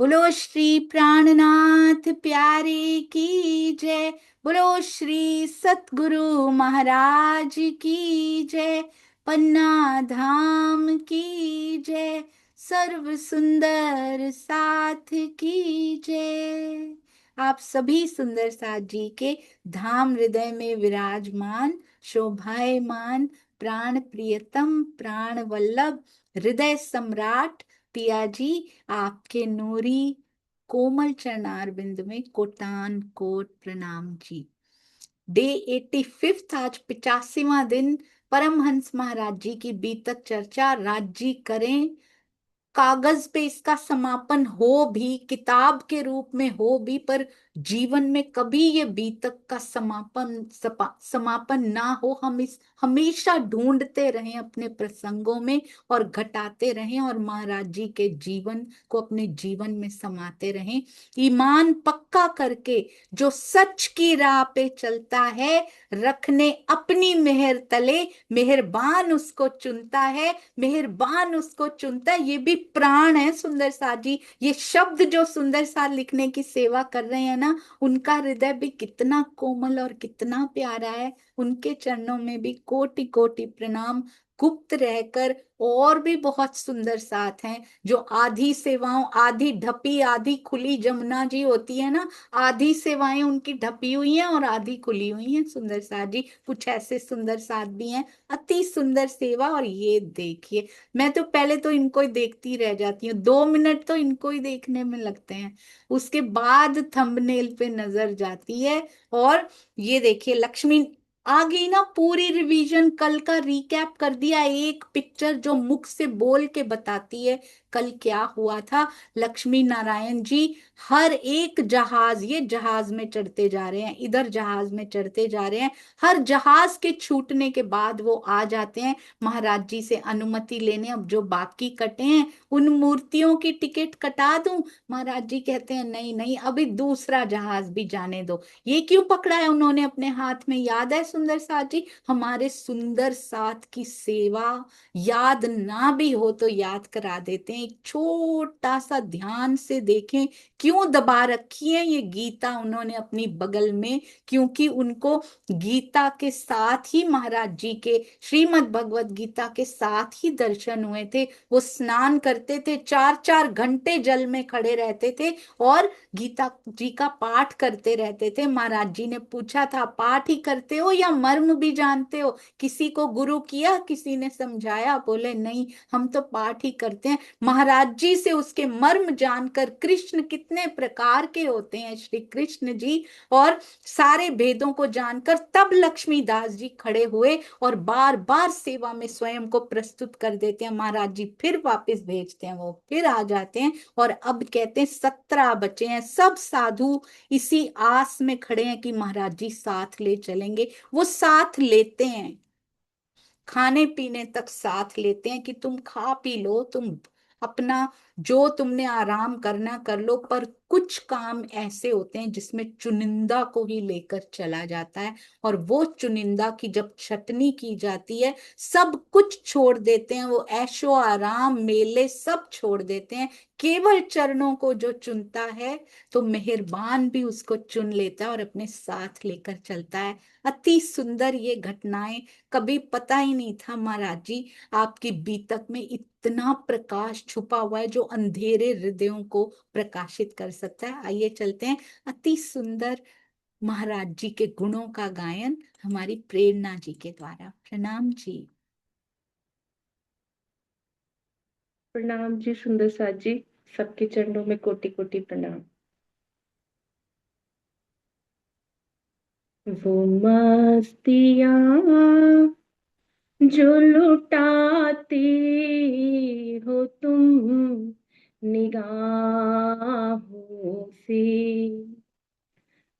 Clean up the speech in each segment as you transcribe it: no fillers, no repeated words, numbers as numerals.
बोलो श्री प्राणनाथ प्यारे की जय। बोलो श्री सतगुरु महाराज की जय। पन्ना धाम की जय। सर्व सुंदर साथ की जय। आप सभी सुंदर साथ जी के धाम हृदय में विराजमान शोभायमान प्राण प्रियतम प्राण वल्लभ हृदय सम्राट पिया जी, आपके नूरी कोमल चरणार बिंद में कोटान कोट प्रणाम जी। डे 85 आज 85वां दिन परमहंस महाराज जी की बीतक चर्चा राज्य करें। कागज पे इसका समापन हो भी, किताब के रूप में हो भी, पर जीवन में कभी ये बीतक का समापन ना हो। हम इस हमेशा ढूंढते रहें अपने प्रसंगों में और घटाते रहें और महाराज जी के जीवन को अपने जीवन में समाते रहें। ईमान पक्का करके जो सच की राह पे चलता है, रखने अपनी मेहर तले, मेहरबान उसको चुनता है, मेहरबान उसको चुनता है। ये भी प्राण है सुंदर साथ जी। ये शब्द जो सुंदर साथ लिखने की सेवा कर रहे हैं ना, उनका हृदय भी कितना कोमल और कितना प्यारा है। उनके चरणों में भी कोटि कोटि प्रणाम। गुप्त रहकर और भी बहुत सुंदर साथ हैं जो आधी सेवाओं, आधी ढपी आधी खुली जमुना जी होती है ना, आधी सेवाएं उनकी ढपी हुई हैं और आधी खुली हुई हैं। सुंदर साथ जी कुछ ऐसे सुंदर साथ भी हैं, अति सुंदर सेवा। और ये देखिए, मैं तो पहले तो इनको ही देखती रह जाती हूँ, 2 मिनट तो इनको ही देखने में लगते हैं, उसके बाद थंबनेल पे नजर जाती है। और ये देखिए लक्ष्मी आ गई ना, पूरी रिवीजन कल का रिकैप कर दिया, एक पिक्चर जो मुख से बोल के बताती है कल क्या हुआ था। लक्ष्मी नारायण जी हर एक जहाज, ये जहाज में चढ़ते जा रहे हैं, इधर जहाज में चढ़ते जा रहे हैं, हर जहाज के छूटने के बाद वो आ जाते हैं महाराज जी से अनुमति लेने। अब जो बाकी कटे हैं उन मूर्तियों की टिकट कटा दूं? महाराज जी कहते हैं नहीं नहीं, अभी दूसरा जहाज भी जाने दो। ये क्यों पकड़ा है उन्होंने अपने हाथ में? याद है सुंदर साथ जी? हमारे सुंदर साथ की सेवा याद ना भी हो तो याद करा देते हैं। एक छोटा सा ध्यान से देखें, क्यों दबा रखी है ये गीता उन्होंने अपनी बगल में? क्योंकि उनको गीता के साथ ही, महाराज जी के श्रीमद् भगवत गीता के साथ ही दर्शन हुए थे। वो स्नान करते थे, 4-4 घंटे जल में खड़े रहते थे और गीता जी का पाठ करते रहते थे। महाराज जी ने पूछा था, पाठ ही करते हो या मर्म भी जानते हो? किसी को गुरु किया, किसी ने समझाया? बोले नहीं, हम तो पाठ ही करते हैं। महाराज जी से उसके मर्म जानकर, कृष्ण कितने प्रकार के होते हैं श्री कृष्ण जी, और सारे भेदों को जानकर तब लक्ष्मीदास जी खड़े हुए और बार बार सेवा में स्वयं को प्रस्तुत कर देते हैं। महाराज जी फिर वापस भेजते हैं, वो फिर आ जाते हैं और अब कहते हैं 17 बचे हैं। सब साधु इसी आस में खड़े हैं कि महाराज जी साथ ले चलेंगे। वो साथ लेते हैं, खाने पीने तक साथ लेते हैं कि तुम खा पी लो, तुम अपना जो तुमने आराम करना कर लो। पर कुछ काम ऐसे होते हैं जिसमें चुनिंदा को ही लेकर चला जाता है, और वो चुनिंदा की जब छटनी की जाती है, सब कुछ छोड़ देते हैं, वो ऐशो आराम मेले सब छोड़ देते हैं। केवल चरणों को जो चुनता है तो मेहरबान भी उसको चुन लेता है और अपने साथ लेकर चलता है। अति सुंदर ये घटनाएं, कभी पता ही नहीं था महाराज जी आपकी बीतक में इतना प्रकाश छुपा हुआ है जो अंधेरे हृदयों को प्रकाशित कर सकता है। आइए चलते हैं अति सुंदर महाराज जी के गुणों का गायन हमारी प्रेरणा जी के द्वारा। प्रणाम जी। प्रणाम जी सुंदर साथ जी, सबके चरणों में कोटि कोटि प्रणाम। वो मस्तियाँ जो लुटाती हो तुम निगाहों से,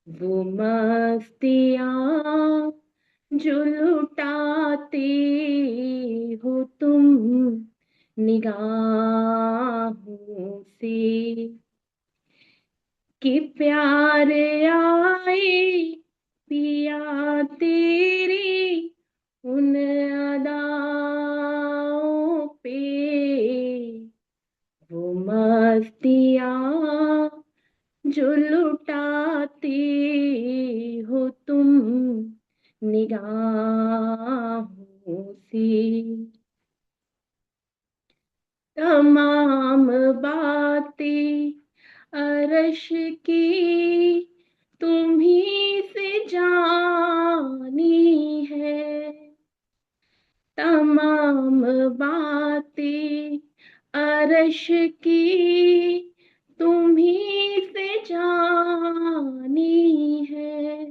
वो मस्तियाँ जो लुटाती हो तुम निगाहों से, कि प्यार आए पिया तेरी उन अदाओं पे, वो मस्तियाँ जो लुटाती हो तुम निगाहों से, तमाम बातें अर्श की तुम्ही से जानी है, तमाम बातें अर्श की तुम्ही से जानी है,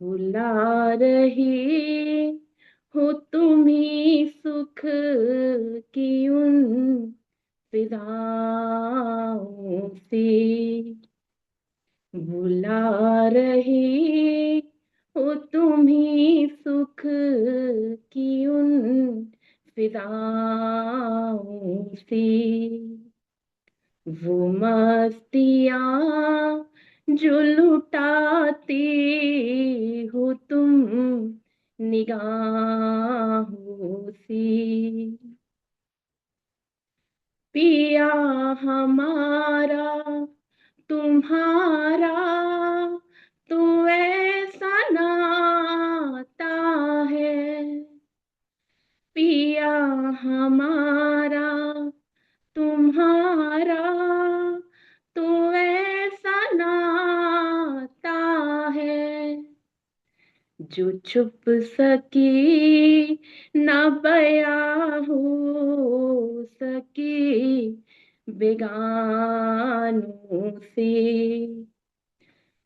बुला रहे हो तुम्ही सुख की उन फिजाओं से, बुला रहे हो तुम्ही सुख की उन फिजाओं से, वो मस्तियाँ जो लुटाते हो तुम निगाहों से, पिया हमारा तुम्हारा तो ऐसा नाता है, पिया हमारा तुम्हारा तो ऐसा नाता है, जो छुप सके न बयां हो सके बेगानों से,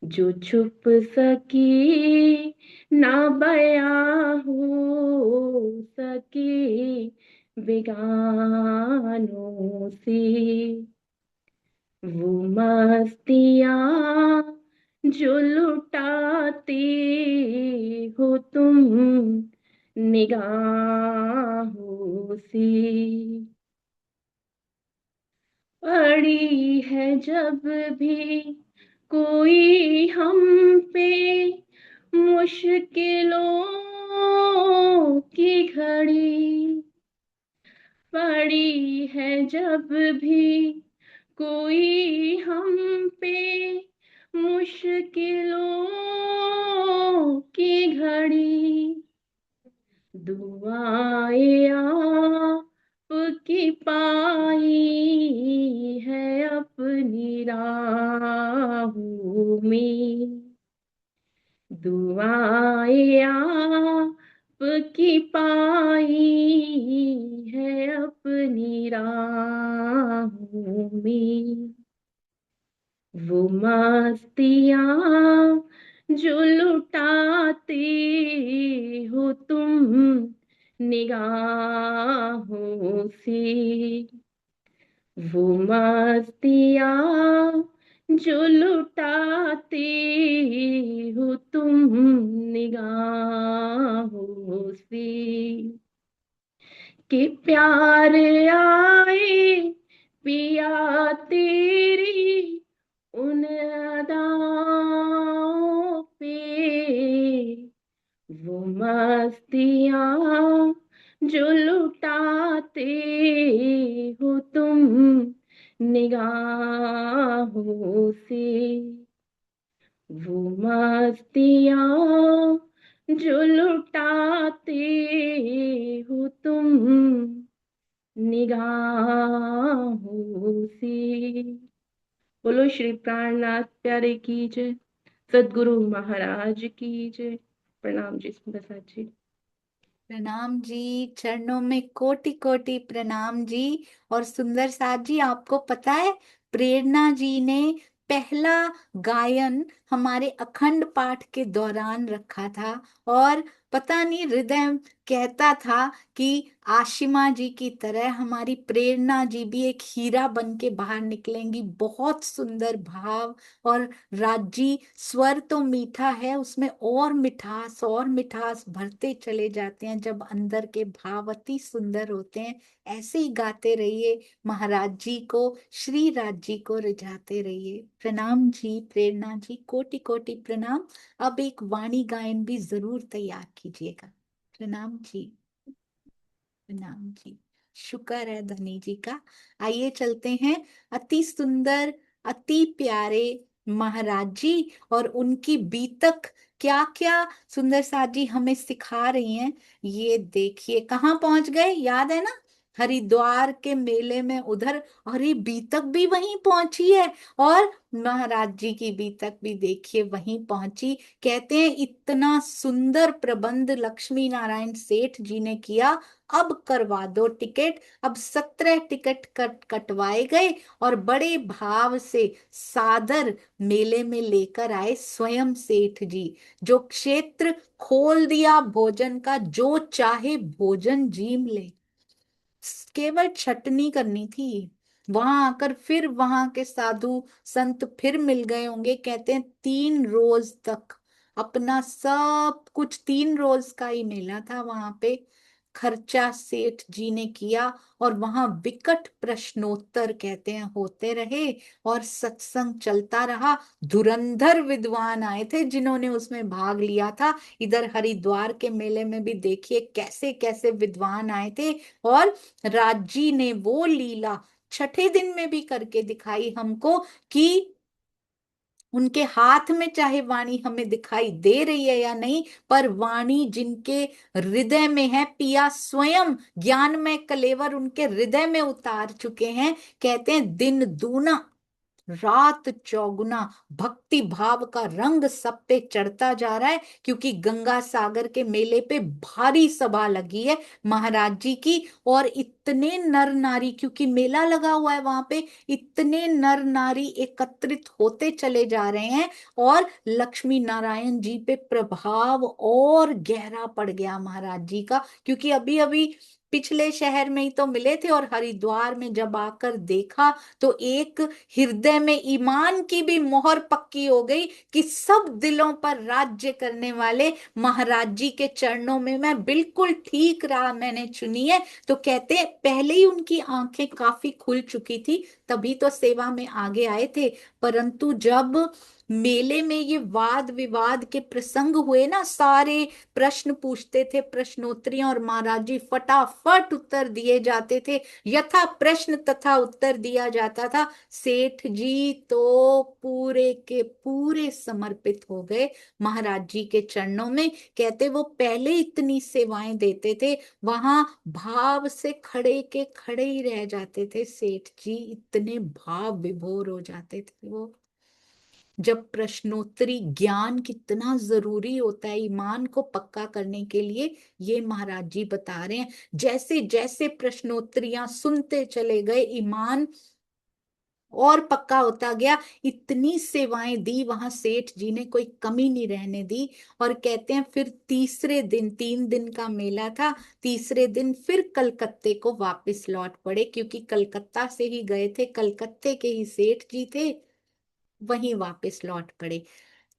जो छुप सके न बयां हो सके बेगानों से, वो मस्तियाँ जो लुटाते हो तुम निगाहों से, पड़ी है जब भी कोई हम पे मुश्किलों की घड़ी, पड़ी है जब भी कोई हम पे मुश्किलों की घड़ी, दुआएं आपकी पाई है अपनी राहों में, दुआएं आपकी पाई है अपनी राहों में, वो मस्तियाँ जो लुटाते हो तुम निगाहों से, वो मस्तियाँ जो लुटाते हो तुम निगाहों से, कि प्यार आए पिया तेरी उन अदाओं पे, वो मस्तियाँ जो लुटाते हो तुम निगाहों से, वो मस्तियाँ जो लुटाते हो तुम निगाहों से। बोलो श्री प्राणनाथ प्यारे की जय, सदगुरु महाराज की जय। प्रणाम जी सुंदर जी। प्रणाम जी, चरणों में कोटि कोटि प्रणाम जी। और सुंदर साथ जी, आपको पता है प्रेरणा जी ने पहला गायन हमारे अखंड पाठ के दौरान रखा था। और पता नहीं, हृदय कहता था कि आशिमा जी की तरह हमारी प्रेरणा जी भी एक हीरा बन के बाहर निकलेंगी। बहुत सुंदर भाव। और राजी स्वर तो मीठा है, उसमें और मिठास भरते चले जाते हैं जब अंदर के भाव अति सुंदर होते हैं। ऐसे ही गाते रहिए, महाराज जी को, श्री राज जी को रिझाते रहिए। प्रणाम जी, प्रेरणा जी, कोटि कोटि प्रणाम। अब एक वाणी गायन भी जरूर तैयार कीजिएगा। प्रणाम जी, प्रणाम जी। शुक्र है धनी जी का। आइए चलते हैं अति सुंदर, अति प्यारे महाराज जी और उनकी बीतक क्या क्या सुंदर साथ जी हमें सिखा रही हैं। ये देखिए कहाँ पहुंच गए, याद है ना, हरिद्वार के मेले में उधर। और ये बीतक भी वहीं पहुंची है, और महाराज जी की बीतक भी देखिए वहीं पहुंची। कहते हैं इतना सुंदर प्रबंध लक्ष्मी नारायण सेठ जी ने किया, अब करवा दो टिकट। अब 17 टिकट कटवाए गए और बड़े भाव से सादर मेले में लेकर आए स्वयं सेठ जी। जो क्षेत्र खोल दिया भोजन का, जो चाहे भोजन जीम ले, केवल छटनी करनी थी। वहां आकर फिर वहां के साधु संत फिर मिल गए होंगे। कहते हैं 3 रोज तक अपना सब कुछ, 3 रोज का ही मेला था वहां पे, खर्चा सेठ जी ने किया। और वहां विकट प्रश्नोत्तर कहते हैं होते रहे और सत्संग चलता रहा। धुरंधर विद्वान आए थे जिन्होंने उसमें भाग लिया था। इधर हरिद्वार के मेले में भी देखिए कैसे कैसे विद्वान आए थे। और राजी ने वो लीला छठे दिन में भी करके दिखाई हमको, कि उनके हाथ में चाहे वाणी हमें दिखाई दे रही है या नहीं, पर वाणी जिनके हृदय में है, पिया स्वयं ज्ञान में कलेवर उनके हृदय में उतार चुके हैं। कहते हैं दिन दूना रात चौगुना भक्ति भाव का रंग सब पे चढ़ता जा रहा है, क्योंकि गंगा सागर के मेले पे भारी सभा लगी है महाराज जी की। और इतने नर नारी, क्योंकि मेला लगा हुआ है वहां पे, इतने नर नारी एकत्रित होते चले जा रहे हैं। और लक्ष्मी नारायण जी पे प्रभाव और गहरा पड़ गया महाराज जी का, क्योंकि अभी अभी पिछले शहर में ही तो मिले थे, और हरिद्वार में जब आकर देखा तो एक हृदय में ईमान की भी मोहर पक्की हो गई कि सब दिलों पर राज्य करने वाले महाराज जी के चरणों में मैं बिल्कुल ठीक राह मैंने चुनी है। तो कहते हैं पहले ही उनकी आंखें काफी खुल चुकी थी, तभी तो सेवा में आगे आए थे। परंतु जब मेले में ये वाद विवाद के प्रसंग हुए ना, सारे प्रश्न पूछते थे प्रश्नोत्तरियां, और महाराज जी फटाफट उत्तर दिए जाते थे, यथा प्रश्न तथा उत्तर दिया जाता था। सेठ जी तो पूरे के पूरे समर्पित हो गए महाराज जी के चरणों में। कहते वो पहले इतनी सेवाएं देते थे, वहां भाव से खड़े के खड़े ही रह जाते थे सेठ जी, इतने भाव विभोर हो जाते थे वो। जब प्रश्नोत्तरी ज्ञान कितना जरूरी होता है ईमान को पक्का करने के लिए, ये महाराज जी बता रहे हैं। जैसे जैसे प्रश्नोत्तरियां सुनते चले गए, ईमान और पक्का होता गया। इतनी सेवाएं दी वहां सेठ जी ने, कोई कमी नहीं रहने दी। और कहते हैं फिर तीसरे दिन, 3 दिन का मेला था, तीसरे दिन फिर कलकत्ते को वापस लौट पड़े, क्योंकि कलकत्ता से ही गए थे, कलकत्ते के ही सेठ जी थे, वहीं वापस लौट पड़े।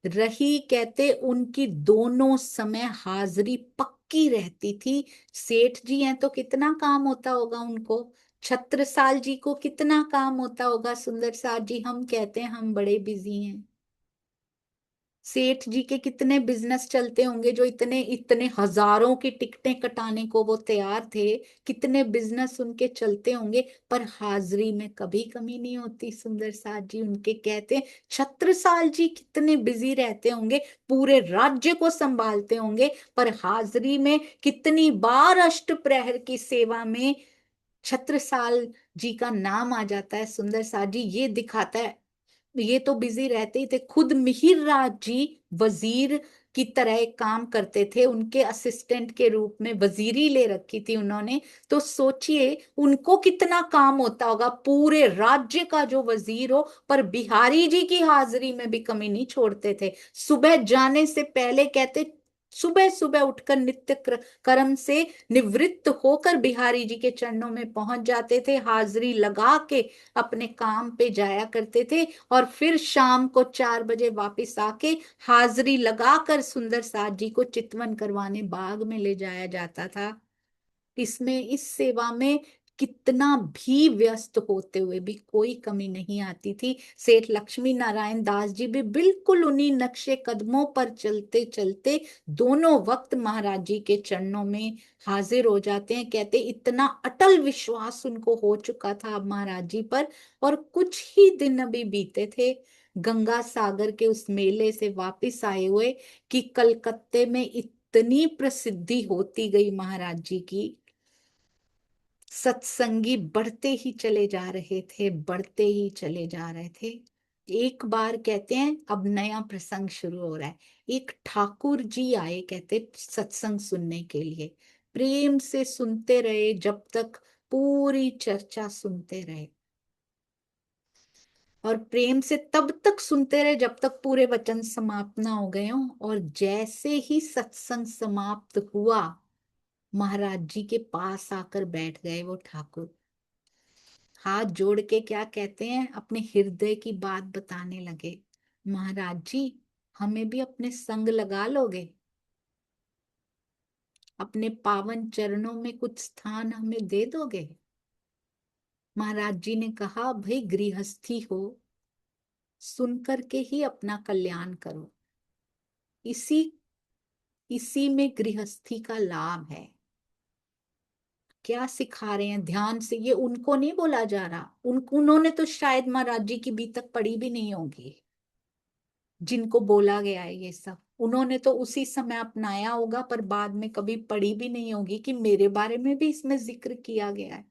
रही कहते उनकी दोनों समय हाजिरी पक्की रहती थी। सेठ जी हैं तो कितना काम होता होगा उनको, छत्रसाल जी को कितना काम होता होगा। सुंदर साथ जी हम कहते हैं हम बड़े बिजी हैं, सेठ जी के कितने बिजनेस चलते होंगे, जो इतने इतने हजारों की टिकटें कटाने को वो तैयार थे, कितने बिजनेस उनके चलते होंगे। पर हाजिरी में कभी कमी नहीं होती सुंदर साथ जी उनके। कहते हैं छत्रसाल जी कितने बिजी रहते होंगे, पूरे राज्य को संभालते होंगे, पर हाजिरी में कितनी बार अष्ट प्रहर की सेवा में छत्रसाल जी का नाम आ जाता है। सुंदर साथ जी ये दिखाता है, ये तो बिजी रहते ही थे। खुद मिहिर राज जी वजीर की तरह एक काम करते थे, उनके असिस्टेंट के रूप में वजीरी ले रखी थी उन्होंने। तो सोचिए उनको कितना काम होता होगा, पूरे राज्य का जो वजीर हो। पर बिहारी जी की हाजिरी में भी कमी नहीं छोड़ते थे। सुबह जाने से पहले कहते सुबह सुबह उठकर नित्य कर्म से निवृत्त होकर बिहारी जी के चरणों में पहुंच जाते थे, हाजिरी लगा के अपने काम पे जाया करते थे। और फिर शाम को 4 बजे वापस आके हाजिरी लगाकर सुंदर साथ जी को चितवन करवाने बाग में ले जाया जाता था। इसमें इस सेवा में कितना भी व्यस्त होते हुए भी कोई कमी नहीं आती थी। सेठ लक्ष्मी नारायण दास जी भी बिल्कुल उन्हीं नक्शे कदमों पर चलते चलते दोनों वक्त महाराज जी के चरणों में हाजिर हो जाते हैं। कहते इतना अटल विश्वास उनको हो चुका था अब महाराज जी पर। और कुछ ही दिन अभी बीते थे गंगा सागर के उस मेले से वापस आए हुए कि कलकत्ते में इतनी प्रसिद्धि होती गई महाराज जी की। सत्संगी बढ़ते ही चले जा रहे थे, बढ़ते ही चले जा रहे थे। एक बार कहते हैं अब नया प्रसंग शुरू हो रहा है। एक ठाकुर जी आए, कहते सत्संग सुनने के लिए। प्रेम से सुनते रहे जब तक पूरी चर्चा सुनते रहे, और प्रेम से तब तक सुनते रहे जब तक पूरे वचन समाप्त ना हो गए हों। और जैसे ही सत्संग समाप्त हुआ, महाराज जी के पास आकर बैठ गए वो ठाकुर। हाथ जोड़ के क्या कहते हैं, अपने हृदय की बात बताने लगे। महाराज जी, हमें भी अपने संग लगा लोगे? अपने पावन चरणों में कुछ स्थान हमें दे दोगे? महाराज जी ने कहा, भाई गृहस्थी हो, सुन करके ही अपना कल्याण करो। इसी इसी में गृहस्थी का लाभ है। क्या सिखा रहे हैं ध्यान से, ये उनको नहीं बोला जा रहा। उन्होंने तो शायद महाराज जी की बी तक पढ़ी भी नहीं होगी, जिनको बोला गया है ये सब। उन्होंने तो उसी समय अपनाया होगा, पर बाद में कभी पढ़ी भी नहीं होगी कि मेरे बारे में भी इसमें जिक्र किया गया है।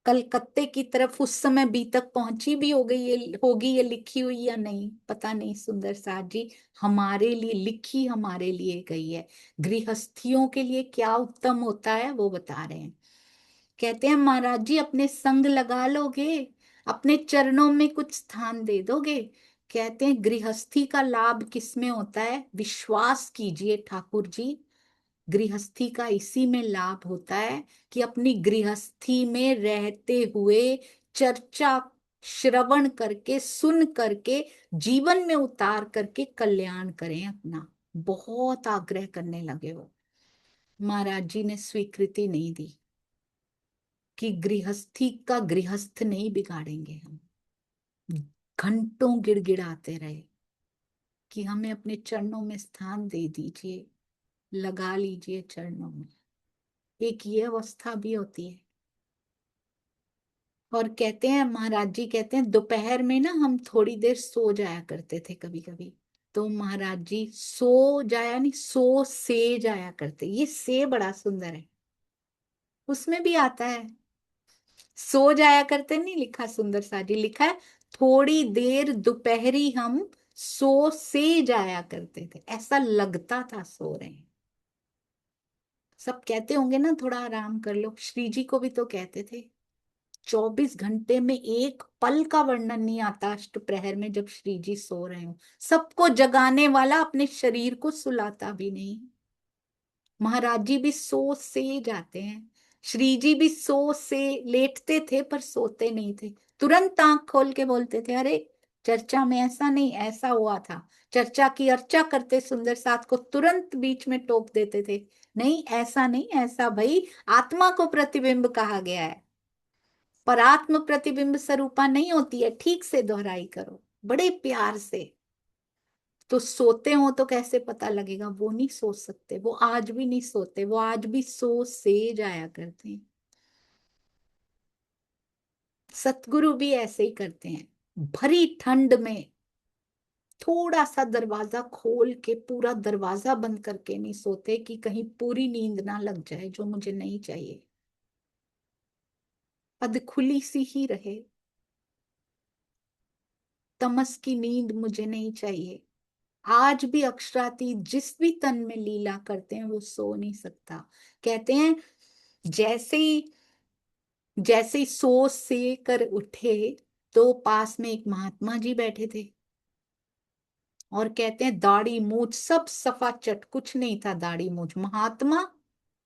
कलकत्ते की तरफ उस समय बी तक पहुंची भी हो गई ये होगी, ये लिखी हुई या नहीं पता नहीं। सुंदर साथ जी हमारे लिए लिखी, हमारे लिए गई है। गृहस्थियों के लिए क्या उत्तम होता है वो बता रहे हैं। कहते हैं महाराज जी, अपने संग लगा लोगे, अपने चरणों में कुछ स्थान दे दोगे? कहते हैं गृहस्थी का लाभ किसमें होता है? विश्वास कीजिए ठाकुर जी, गृहस्थी का इसी में लाभ होता है कि अपनी गृहस्थी में रहते हुए चर्चा श्रवण करके, सुन करके, जीवन में उतार करके कल्याण करें अपना। बहुत आग्रह करने लगे वो। महाराज जी ने स्वीकृति नहीं दी कि गृहस्थी का गृहस्थ नहीं बिगाड़ेंगे हम। घंटों गिड़गिड़ाते रहे कि हमें अपने चरणों में स्थान दे दीजिए, लगा लीजिए चरणों में। एक ये अवस्था भी होती है। और कहते हैं महाराज जी, कहते हैं दोपहर में ना हम थोड़ी देर सो जाया करते थे कभी कभी। तो महाराज जी सो जाया नहीं, सो से जाया करते। ये से बड़ा सुंदर है, उसमें भी आता है। सो जाया करते नहीं लिखा सुंदर सा जी, लिखा है थोड़ी देर दोपहरी हम सो से जाया करते थे। ऐसा लगता था सो रहे हैं। सब कहते होंगे ना थोड़ा आराम कर लो, श्री जी को भी तो कहते थे। 24 घंटे में एक पल का वर्णन नहीं आता अष्टप्रहर में जब श्री जी सो रहे हो। सबको जगाने वाला अपने शरीर को सुलाता भी नहीं। महाराज जी भी सो से जाते हैं, श्री जी भी सो से लेटते थे पर सोते नहीं थे। तुरंत आंख खोल के बोलते थे, अरे चर्चा में ऐसा नहीं, ऐसा हुआ था। चर्चा की अर्चा करते सुंदर साथ को तुरंत बीच में टोक देते थे, नहीं ऐसा नहीं, ऐसा भाई आत्मा को प्रतिबिंब कहा गया है, पर आत्म प्रतिबिंब स्वरूपा नहीं होती है। ठीक से दोहराई करो बड़े प्यार से। तो सोते हो तो कैसे पता लगेगा? वो नहीं सो सकते, वो आज भी नहीं सोते, वो आज भी सो से जाया करते हैं। सतगुरु भी ऐसे ही करते हैं। भरी ठंड में थोड़ा सा दरवाजा खोल के, पूरा दरवाजा बंद करके नहीं सोते कि कहीं पूरी नींद ना लग जाए, जो मुझे नहीं चाहिए। अध खुली सी ही रहे, तमस की नींद मुझे नहीं चाहिए। आज भी अक्षरातीत जिस भी तन में लीला करते हैं वो सो नहीं सकता। कहते हैं जैसे ही सो से कर उठे तो पास में एक महात्मा जी बैठे थे, और कहते हैं दाढ़ी मूछ सब सफा चट, कुछ नहीं था दाढ़ी मूछ। महात्मा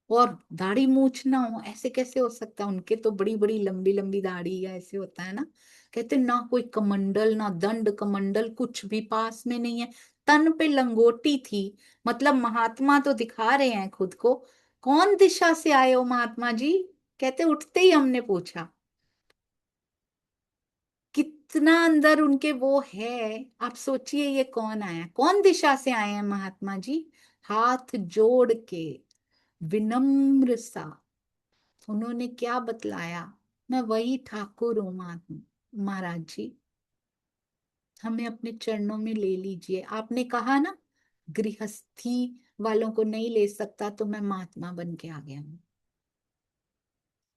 और दाढ़ी मूछ ना हो ऐसे कैसे हो सकता? उनके तो बड़ी बड़ी लंबी लंबी दाढ़ी या ऐसे होता है ना। कहते ना कोई कमंडल, ना दंड कमंडल, कुछ भी पास में नहीं है। तन पे लंगोटी थी। मतलब महात्मा तो दिखा रहे हैं खुद को। कौन दिशा से आए हो महात्मा जी? कहते उठते ही हमने पूछा। कितना अंदर उनके वो है। आप सोचिए ये कौन आया, कौन दिशा से आए हैं महात्मा जी। हाथ जोड़ के विनम्र सा उन्होंने क्या बतलाया, मैं वही ठाकुर हूं महात्मा महाराज जी, हमें अपने चरणों में ले लीजिए। आपने कहा ना गृहस्थी वालों को नहीं ले सकता, तो मैं महात्मा बन के आ गया हूं।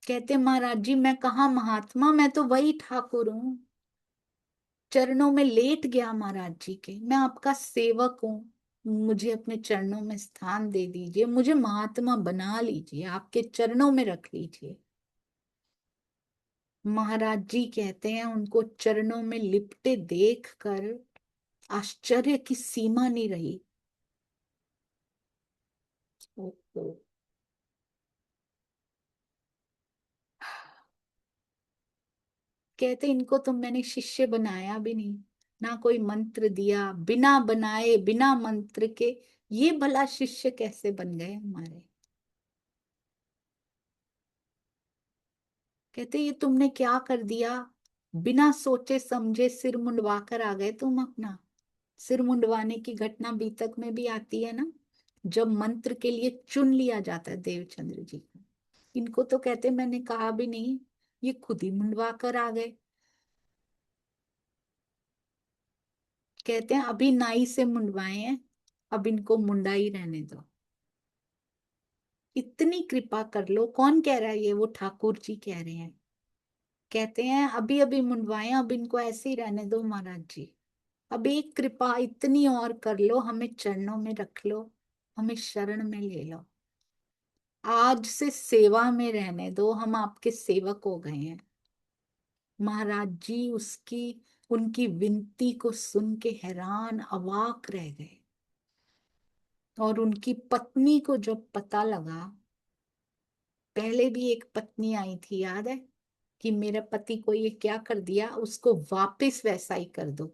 कहते महाराज जी मैं कहा महात्मा, मैं तो वही ठाकुर हूं, चरणों में लेट गया महाराज जी के, मैं आपका सेवक हूँ, मुझे अपने चरणों में स्थान दे दीजिए, मुझे महात्मा बना लीजिए, आपके चरणों में रख लीजिए। महाराज जी कहते हैं उनको चरणों में लिपटे देख कर आश्चर्य की सीमा नहीं रही। ओहो। कहते इनको तो मैंने शिष्य बनाया भी नहीं, ना कोई मंत्र दिया, बिना बनाए बिना मंत्र के ये भला शिष्य कैसे बन गए हमारे। कहते ये तुमने क्या कर दिया, बिना सोचे समझे सिर मुंडवा कर आ गए तुम अपना। सिर मुंडवाने की घटना बीतक में भी आती है ना, जब मंत्र के लिए चुन लिया जाता है देवचंद्र जी को। इनको तो कहते मैंने कहा भी नहीं, ये खुद ही मुंडवा कर आ गए। कहते हैं अभी नाई से मुंडवाए हैं, अब इनको मुंडा ही रहने दो, इतनी कृपा कर लो। कौन कह रहा है ये, वो ठाकुर जी कह रहे हैं। कहते हैं अभी अभी मुंडवाए, अब इनको ऐसे ही रहने दो महाराज जी, अब एक कृपा इतनी और कर लो, हमें चरणों में रख लो, हमें शरण में ले लो, आज से सेवा में रहने दो, हम आपके सेवक हो गए हैं। महाराज जी उसकी उनकी विनती को सुन के हैरान अवाक रह गए। और उनकी पत्नी को जब पता लगा, पहले भी एक पत्नी आई थी याद है, कि मेरे पति को ये क्या कर दिया, उसको वापस वैसा ही कर दो।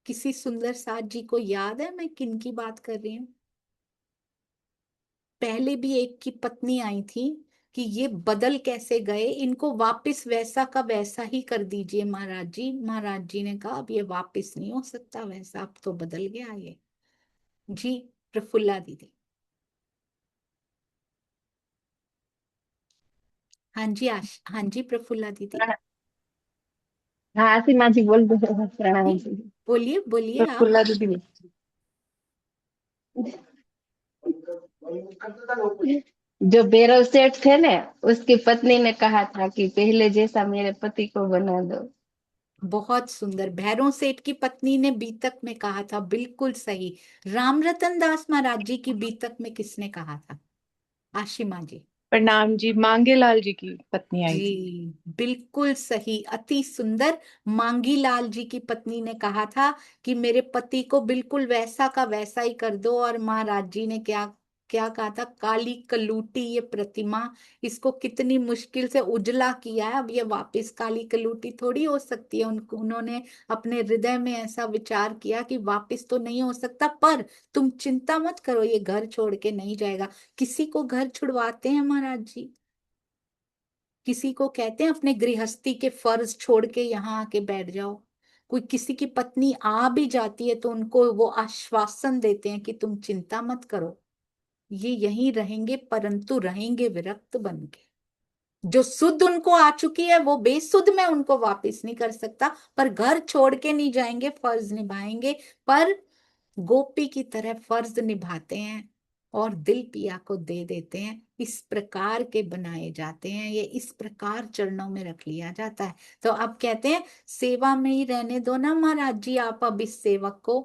किसी सुंदर साथ जी को याद है मैं किन की बात कर रही हूँ। पहले भी एक की पत्नी आई थी कि ये बदल कैसे गए, इनको वापस वैसा का वैसा ही कर दीजिए महाराज जी। महाराज जी ने कहा अब ये वापस नहीं हो सकता वैसा, अब तो बदल गया ये। जी प्रफुल्ला दीदी। हाँ जी हाँ जी प्रफुल्ला दीदी। हाँ सीमा जी बोल दो, जी प्रणाम जी। बोलिए बोलिए आप। प्रफुल्ला दीदी जो भैरव सेठ थे ना, उसकी पत्नी ने कहा था कि पहले जैसा मेरे पति को बना दो। बहुत सुंदर, भैरव सेठ की पत्नी ने बीतक में कहा था, बिल्कुल सही। राम रतन दास महाराज जी की बीतक में किसने कहा था, आशिमा जी। प्रणाम जी, मांगेलाल जी की पत्नी आई थी। जी बिल्कुल सही, अति सुंदर। मांगी लाल जी की पत्नी ने कहा था कि मेरे पति को बिल्कुल वैसा का वैसा ही कर दो, और महाराज जी ने क्या क्या कहा था, काली कलूटी ये प्रतिमा, इसको कितनी मुश्किल से उजला किया है, अब ये वापस काली कलूटी थोड़ी हो सकती है। उनको उन्होंने अपने हृदय में ऐसा विचार किया कि वापस तो नहीं हो सकता, पर तुम चिंता मत करो, ये घर छोड़ के नहीं जाएगा। किसी को घर छुड़वाते हैं महाराज जी, किसी को कहते हैं अपने गृहस्थी के फर्ज छोड़ के यहाँ आके बैठ जाओ। कोई किसी की पत्नी आ भी जाती है तो उनको वो आश्वासन देते हैं कि तुम चिंता मत करो, ये यहीं रहेंगे, परंतु रहेंगे विरक्त बन के। जो सुध उनको आ चुकी है वो बेसुध में उनको वापस नहीं कर सकता, पर घर छोड़ के नहीं जाएंगे, फर्ज निभाएंगे। पर गोपी की तरह फर्ज निभाते हैं और दिल पिया को दे देते हैं, इस प्रकार के बनाए जाते हैं, ये इस प्रकार चरणों में रख लिया जाता है। तो अब कहते हैं सेवा में ही रहने दो ना महाराज जी, आप अब इस सेवक को।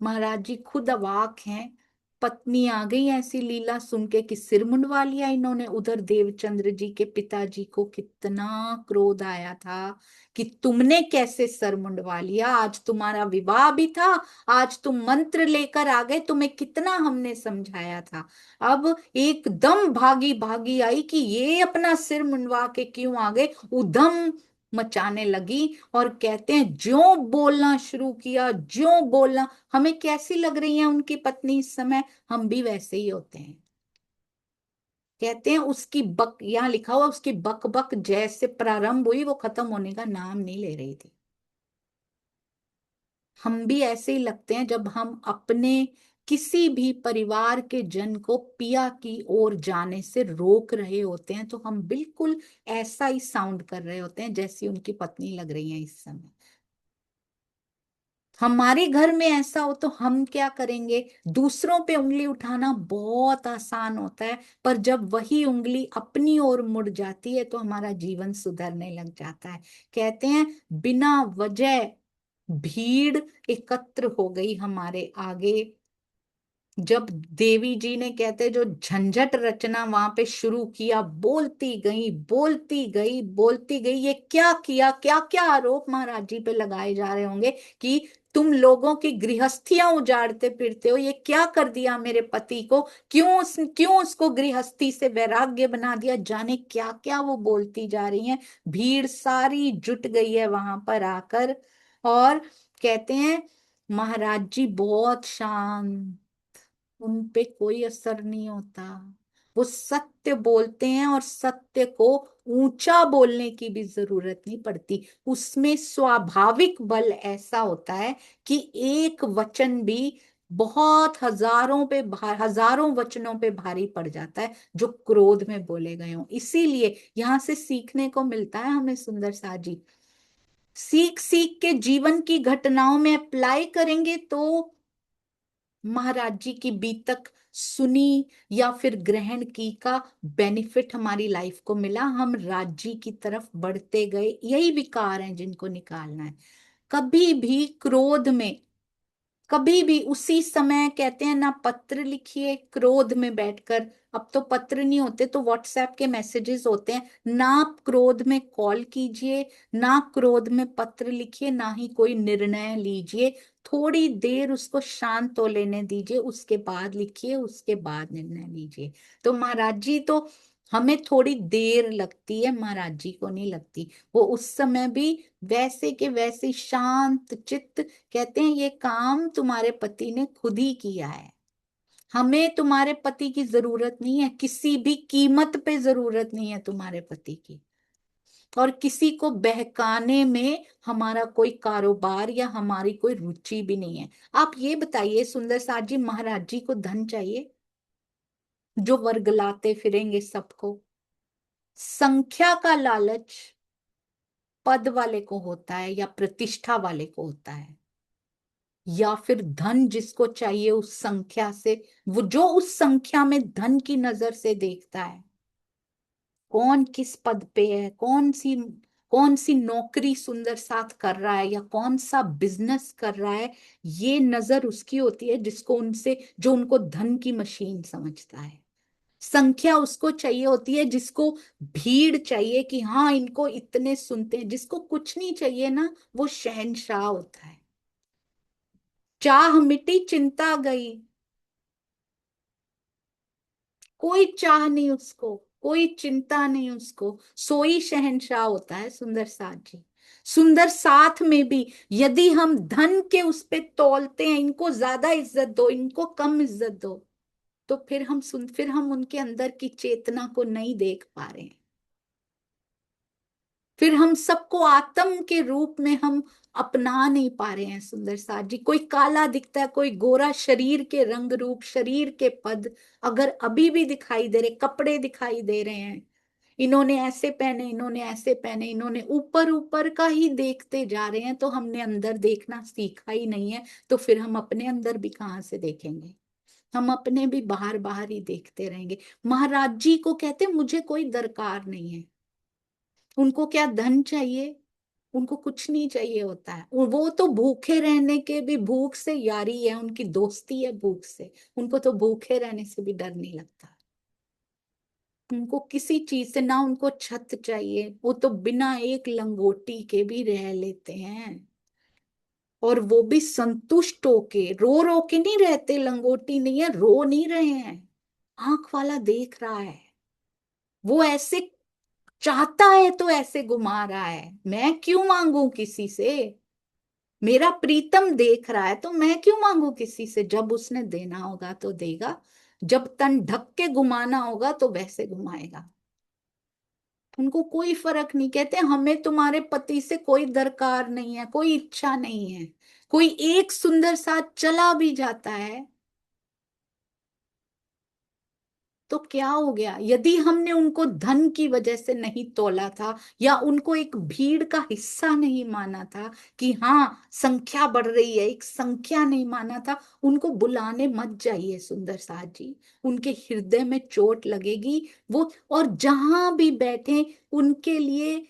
महाराज जी खुद अवाक हैं, पत्नी आ गई ऐसी लीला सुन के कि सिर मुंडवा लिया इन्होंने। उधर देवचंद्र जी के पिताजी को कितना क्रोध आया था कि तुमने कैसे सर मुंडवा लिया, आज तुम्हारा विवाह भी था, आज तुम मंत्र लेकर आ गए, तुम्हें कितना हमने समझाया था। अब एकदम भागी भागी आई कि ये अपना सिर मुंडवा के क्यों आ गए, उधम मचाने लगी। और कहते हैं ज्यों बोलना शुरू किया, ज्यों बोलना, हमें कैसी लग रही है उनकी पत्नी इस समय, हम भी वैसे ही होते हैं। कहते हैं उसकी बक, यहाँ लिखा हुआ उसकी बक बक जैसे प्रारंभ हुई वो खत्म होने का नाम नहीं ले रही थी। हम भी ऐसे ही लगते हैं जब हम अपने किसी भी परिवार के जन को पिया की ओर जाने से रोक रहे होते हैं, तो हम बिल्कुल ऐसा ही साउंड कर रहे होते हैं जैसी उनकी पत्नी लग रही है इस समय। हमारे घर में ऐसा हो तो हम क्या करेंगे? दूसरों पे उंगली उठाना बहुत आसान होता है, पर जब वही उंगली अपनी ओर मुड़ जाती है तो हमारा जीवन सुधरने लग जाता है। कहते हैं बिना वजह भीड़ एकत्र हो गई हमारे आगे। जब देवी जी ने कहते जो झंझट रचना वहां पे शुरू किया, बोलती गई बोलती गई बोलती गई, ये क्या किया, क्या क्या आरोप महाराज जी पे लगाए जा रहे होंगे कि तुम लोगों की गृहस्थियां उजाड़ते फिरते हो, ये क्या कर दिया मेरे पति को, क्यों उसको गृहस्थी से वैराग्य बना दिया, जाने क्या क्या वो बोलती जा रही हैं। भीड़ सारी जुट गई है वहां पर आकर, और कहते हैं महाराज जी बहुत शांत, उन पे कोई असर नहीं होता। वो सत्य बोलते हैं और सत्य को ऊंचा बोलने की भी जरूरत नहीं पड़ती। उसमें स्वाभाविक बल ऐसा होता है कि एक वचन भी बहुत हजारों वचनों पे भारी पड़ जाता है जो क्रोध में बोले गए हों। इसीलिए यहां से सीखने को मिलता है हमें सुंदर सा जी, सीख सीख के जीवन की घटनाओं में अप्लाई करेंगे तो महाराज जी की बीतक सुनी या फिर ग्रहण की का बेनिफिट हमारी लाइफ को मिला, हम राज्य की तरफ बढ़ते गए। यही विकार हैं जिनको निकालना है। कभी भी क्रोध में, कभी भी उसी समय, कहते हैं ना पत्र लिखिए क्रोध में बैठकर, अब तो पत्र नहीं होते तो व्हाट्सएप के मैसेजेस होते हैं, ना आप क्रोध में कॉल कीजिए, ना क्रोध में पत्र लिखिए, ना ही कोई निर्णय लीजिए। थोड़ी देर उसको शांत हो लेने दीजिए, उसके बाद लिखिए, उसके बाद निर्णय लीजिए। तो महाराज जी तो हमें थोड़ी देर लगती है, महाराज जी को नहीं लगती। वो उस समय भी वैसे के वैसे शांत चित्त, कहते हैं ये काम तुम्हारे पति ने खुद ही किया है, हमें तुम्हारे पति की जरूरत नहीं है, किसी भी कीमत पे जरूरत नहीं है तुम्हारे पति की, और किसी को बहकाने में हमारा कोई कारोबार या हमारी कोई रुचि भी नहीं है। आप ये बताइए सुंदर साथ जी, महाराज जी को धन चाहिए जो वर्गलाते फिरेंगे सबको? संख्या का लालच पद वाले को होता है या प्रतिष्ठा वाले को होता है, या फिर धन जिसको चाहिए उस संख्या से, वो जो उस संख्या में धन की नजर से देखता है, कौन किस पद पे है, कौन सी नौकरी सुंदर साथ कर रहा है या कौन सा बिजनेस कर रहा है, ये नजर उसकी होती है जिसको उनसे, जो उनको धन की मशीन समझता है। संख्या उसको चाहिए होती है जिसको भीड़ चाहिए कि हाँ इनको इतने सुनते हैं। जिसको कुछ नहीं चाहिए ना, वो शहंशाह होता है। चाह मिटी चिंता गई, कोई चाह नहीं उसको, कोई चिंता नहीं उसको, सोई शहंशाह होता है सुंदर साथ जी। सुंदर साथ में भी यदि हम धन के उस पे तौलते हैं, इनको ज्यादा इज्जत दो, इनको कम इज्जत दो, तो फिर हम उनके अंदर की चेतना को नहीं देख पा रहे हैं। फिर हम सबको आत्म के रूप में हम अपना नहीं पा रहे हैं सुंदर साथ जी। कोई काला दिखता है, कोई गोरा, शरीर के रंग रूप, शरीर के पद अगर अभी भी दिखाई दे रहे, कपड़े दिखाई दे रहे हैं, इन्होंने ऐसे पहने, इन्होंने ऐसे पहने, इन्होंने ऊपर ऊपर का ही देखते जा रहे हैं, तो हमने अंदर देखना सीखा ही नहीं है। तो फिर हम अपने अंदर भी कहाँ से देखेंगे? हम अपने भी बाहर बाहर ही देखते रहेंगे। महाराज जी को कहते मुझे कोई दरकार नहीं है, उनको क्या धन चाहिए? उनको कुछ नहीं चाहिए होता है। और वो तो भूखे रहने के भी, भूख से यारी है, उनकी दोस्ती है भूख से, उनको तो भूखे रहने से भी डर नहीं लगता। उनको किसी चीज से ना, उनको छत चाहिए, वो तो बिना एक लंगोटी के भी रह लेते हैं, और वो भी संतुष्ट होके, रो रो के नहीं रहते। लंगोटी नहीं है, रो नहीं रहे हैं, आंख वाला देख रहा है। वो ऐसे चाहता है तो ऐसे घुमा रहा है, मैं क्यों मांगू किसी से? मेरा प्रीतम देख रहा है तो मैं क्यों मांगू किसी से? जब उसने देना होगा तो देगा। जब तन ढक के घुमाना होगा तो वैसे घुमाएगा। उनको कोई फर्क नहीं, कहते हमें तुम्हारे पति से कोई दरकार नहीं है, कोई इच्छा नहीं है। कोई एक सुंदर साथ चला भी जाता है तो क्या हो गया? यदि हमने उनको धन की वजह से नहीं तोला था या उनको एक भीड़ का हिस्सा नहीं माना था कि हाँ संख्या बढ़ रही है, एक संख्या नहीं माना था, उनको बुलाने मत जाइए सुंदर साथ जी। उनके हृदय में चोट लगेगी वो, और जहां भी बैठे उनके लिए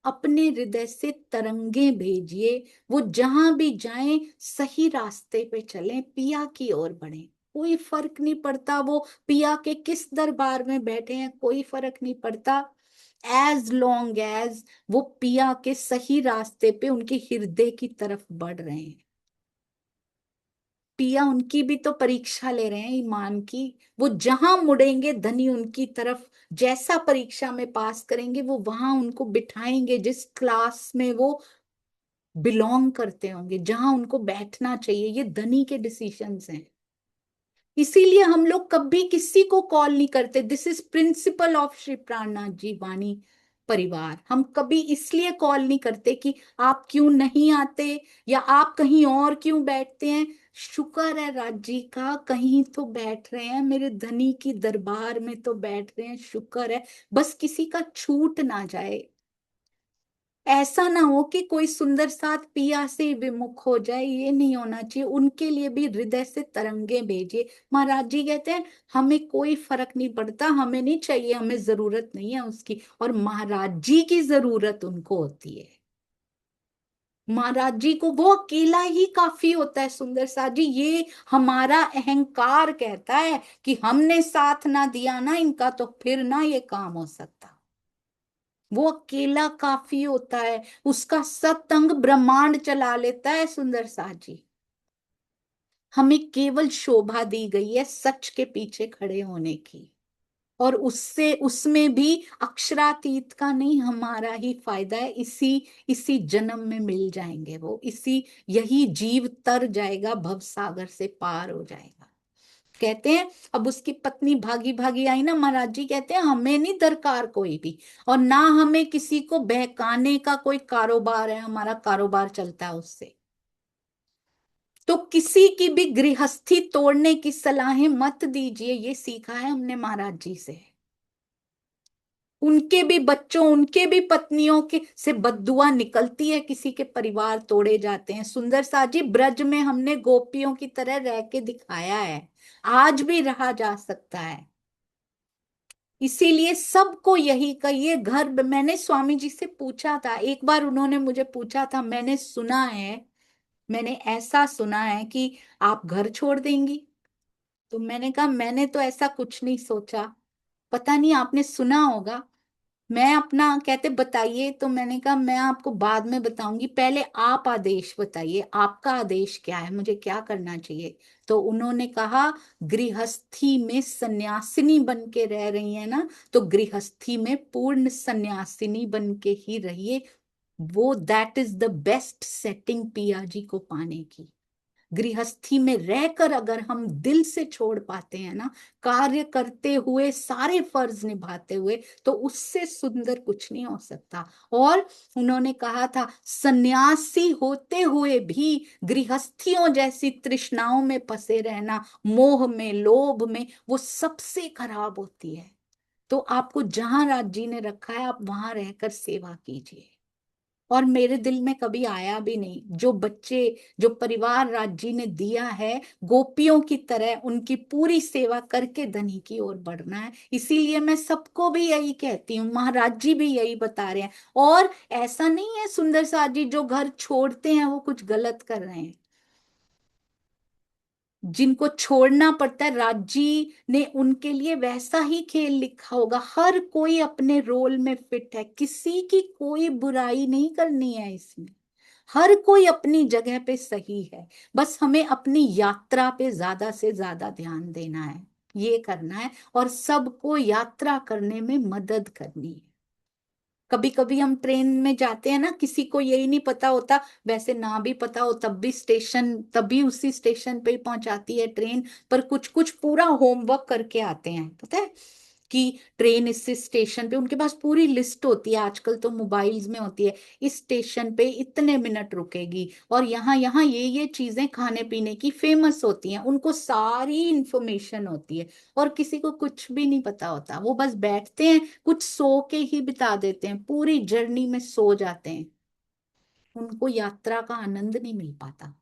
अपने हृदय से तरंगे भेजिए। वो जहां भी जाएं सही रास्ते पे चलें, पिया की ओर बढ़ें। कोई फर्क नहीं पड़ता वो पिया के किस दरबार में बैठे हैं, कोई फर्क नहीं पड़ता, एज लॉन्ग एज वो पिया के सही रास्ते पे उनके हृदय की तरफ बढ़ रहे हैं। पिया उनकी भी तो परीक्षा ले रहे हैं ईमान की। वो जहां मुड़ेंगे धनी उनकी तरफ, जैसा परीक्षा में पास करेंगे वो वहां उनको बिठाएंगे जिस क्लास में वो बिलोंग करते होंगे, जहां उनको बैठना चाहिए। ये धनी के डिसीजंस हैं। इसीलिए हम लोग कभी किसी को कॉल नहीं करते। This is principal of Shri Prannath ji Vani Parivar. हम कभी इसलिए कॉल नहीं करते कि आप क्यों नहीं आते या आप कहीं और क्यों बैठते हैं। शुक्र है राज जी का, कहीं तो बैठ रहे हैं, मेरे धनी की दरबार में तो बैठ रहे हैं, शुक्र है। बस किसी का छूट ना जाए, ऐसा ना हो कि कोई सुंदर साथ पिया से ही विमुख हो जाए, ये नहीं होना चाहिए। उनके लिए भी हृदय से तरंगे भेजिए। महाराज जी कहते हैं हमें कोई फर्क नहीं पड़ता, हमें नहीं चाहिए, हमें जरूरत नहीं है उसकी, और महाराज जी की जरूरत उनको होती है। महाराज जी को वो अकेला ही काफी होता है सुंदर साथ जी। ये हमारा अहंकार कहता है कि हमने साथ ना दिया ना इनका तो फिर ना ये काम हो सकता। वो अकेला काफी होता है, उसका सत्संग ब्रह्मांड चला लेता है सुंदर सा जी। हमें केवल शोभा दी गई है सच के पीछे खड़े होने की, और उससे उसमें भी अक्षरातीत का नहीं, हमारा ही फायदा है। इसी इसी जन्म में मिल जाएंगे वो, इसी यही जीव तर जाएगा, भव सागर से पार हो जाएगा। कहते हैं अब उसकी पत्नी भागी भागी आई ना, महाराज जी कहते हैं हमें नहीं दरकार कोई भी, और ना हमें किसी को बहकाने का कोई कारोबार है, हमारा कारोबार चलता है उससे। तो किसी की भी गृहस्थी तोड़ने की सलाहें मत दीजिए, ये सीखा है हमने महाराज जी से। उनके भी बच्चों, उनके भी पत्नियों के से बददुआ निकलती है, किसी के परिवार तोड़े जाते हैं। सुंदर सा जी ब्रज में हमने गोपियों की तरह रह के दिखाया है, आज भी रहा जा सकता है। इसीलिए सबको यही कहिए, घर मैंने स्वामी जी से पूछा था एक बार, उन्होंने मुझे पूछा था, मैंने सुना है, मैंने ऐसा सुना है कि आप घर छोड़ देंगी। तो मैंने कहा मैंने तो ऐसा कुछ नहीं सोचा, पता नहीं आपने सुना होगा। मैं अपना कहते बताइए, तो मैंने कहा मैं आपको बाद में बताऊंगी, पहले आप आदेश बताइए, आपका आदेश क्या है, मुझे क्या करना चाहिए। तो उन्होंने कहा गृहस्थी में सन्यासिनी बन के रह रही है ना, तो गृहस्थी में पूर्ण सन्यासिनी बन के ही रहिए। वो that is the best setting पिया जी को पाने की। गृहस्थी में रहकर अगर हम दिल से छोड़ पाते हैं ना, कार्य करते हुए, सारे फर्ज निभाते हुए, तो उससे सुंदर कुछ नहीं हो सकता। और उन्होंने कहा था सन्यासी होते हुए भी गृहस्थियों जैसी तृष्णाओं में फंसे रहना, मोह में, लोभ में, वो सबसे खराब होती है। तो आपको जहां राज जी ने रखा है आप वहां रहकर सेवा कीजिए। और मेरे दिल में कभी आया भी नहीं, जो बच्चे, जो परिवार राज्य ने दिया है, गोपियों की तरह उनकी पूरी सेवा करके धनी की ओर बढ़ना है। इसीलिए मैं सबको भी यही कहती हूँ, महाराज जी भी यही बता रहे हैं। और ऐसा नहीं है सुंदर साथ जी जो घर छोड़ते हैं वो कुछ गलत कर रहे हैं। जिनको छोड़ना पड़ता है राजी ने उनके लिए वैसा ही खेल लिखा होगा। हर कोई अपने रोल में फिट है, किसी की कोई बुराई नहीं करनी है इसमें, हर कोई अपनी जगह पे सही है। बस हमें अपनी यात्रा पे ज्यादा से ज्यादा ध्यान देना है, ये करना है, और सबको यात्रा करने में मदद करनी है। कभी कभी हम ट्रेन में जाते हैं ना, किसी को यही नहीं पता होता, वैसे ना भी पता हो तब भी स्टेशन, तभी उसी स्टेशन पे ही पहुंचाती है ट्रेन। पर कुछ कुछ पूरा होमवर्क करके आते हैं, पता है कि ट्रेन इस स्टेशन पे, उनके पास पूरी लिस्ट होती है, आजकल तो मोबाइल्स में होती है, इस स्टेशन पे इतने मिनट रुकेगी, और यहाँ यहाँ ये चीजें खाने पीने की फेमस होती हैं, उनको सारी इंफॉर्मेशन होती है। और किसी को कुछ भी नहीं पता होता, वो बस बैठते हैं, कुछ सो के ही बिता देते हैं, पूरी जर्नी में सो जाते हैं, उनको यात्रा का आनंद नहीं मिल पाता।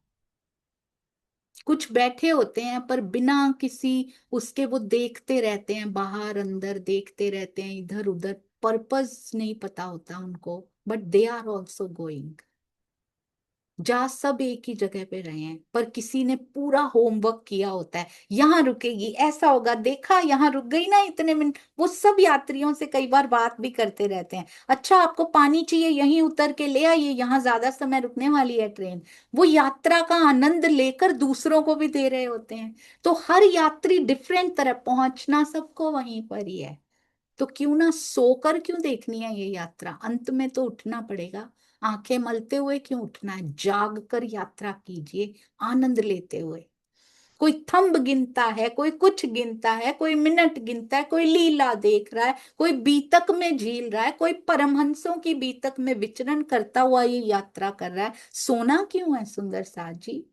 कुछ बैठे होते हैं पर बिना किसी उसके, वो देखते रहते हैं, बाहर अंदर देखते रहते हैं, इधर उधर, पर्पस नहीं पता होता उनको, but they are also going. जा सब एक ही जगह पे रहे हैं, पर किसी ने पूरा होमवर्क किया होता है, यहाँ रुकेगी, ऐसा होगा, देखा यहाँ रुक गई ना इतने मिनट। वो सब यात्रियों से कई बार बात भी करते रहते हैं, अच्छा आपको पानी चाहिए, यहीं उतर के ले आइए, यहाँ ज्यादा समय रुकने वाली है ट्रेन। वो यात्रा का आनंद लेकर दूसरों को भी दे रहे होते हैं। तो हर यात्री डिफरेंट तरह, पहुंचना सबको वहीं पर ही है। तो क्यों ना सोकर क्यों देखनी है ये यात्रा, अंत में तो उठना पड़ेगा। आंखें मलते हुए क्यों उठना है, जाग कर यात्रा कीजिए, आनंद लेते हुए। कोई थंब गिनता है, कोई कुछ गिनता है, कोई मिनट गिनता है, कोई लीला देख रहा है, कोई बीतक में झील रहा है, कोई परमहंसों की बीतक में विचरण करता हुआ ये यात्रा कर रहा है। सोना क्यों है सुंदर साथ जी,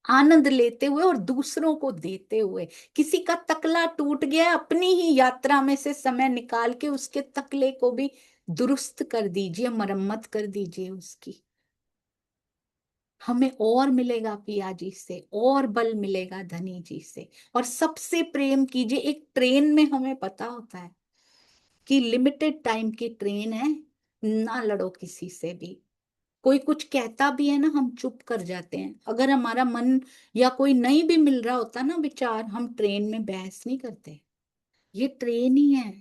आनंद लेते हुए और दूसरों को देते हुए। किसी का तकला टूट गया है, अपनी ही यात्रा में से समय निकाल के उसके तकले को भी दुरुस्त कर दीजिए, मरम्मत कर दीजिए उसकी। हमें और मिलेगा पिया जी से, और बल मिलेगा धनी जी से। और सबसे प्रेम कीजिए। एक ट्रेन में हमें पता होता है कि लिमिटेड टाइम की ट्रेन है, ना लड़ो किसी से भी। कोई कुछ कहता भी है ना, हम चुप कर जाते हैं। अगर हमारा मन या कोई नहीं भी मिल रहा होता ना विचार, हम ट्रेन में बहस नहीं करते। ये ट्रेन ही है,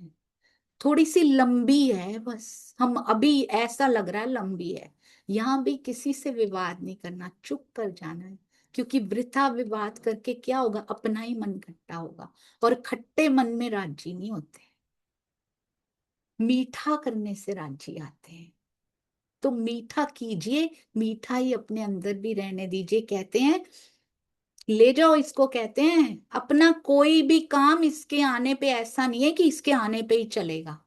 थोड़ी सी लंबी है बस, हम अभी ऐसा लग रहा है लंबी है। यहाँ भी किसी से विवाद नहीं करना, चुप कर जाना है। क्योंकि वृथा विवाद करके क्या होगा, अपना ही मन खट्टा होगा, और खट्टे मन में राजी नहीं होते, मीठा करने से राजी आते हैं। तो मीठा कीजिए, मीठा ही अपने अंदर भी रहने दीजिए। कहते हैं ले जाओ इसको, कहते हैं अपना कोई भी काम इसके आने पे ऐसा नहीं है कि इसके आने पे ही चलेगा,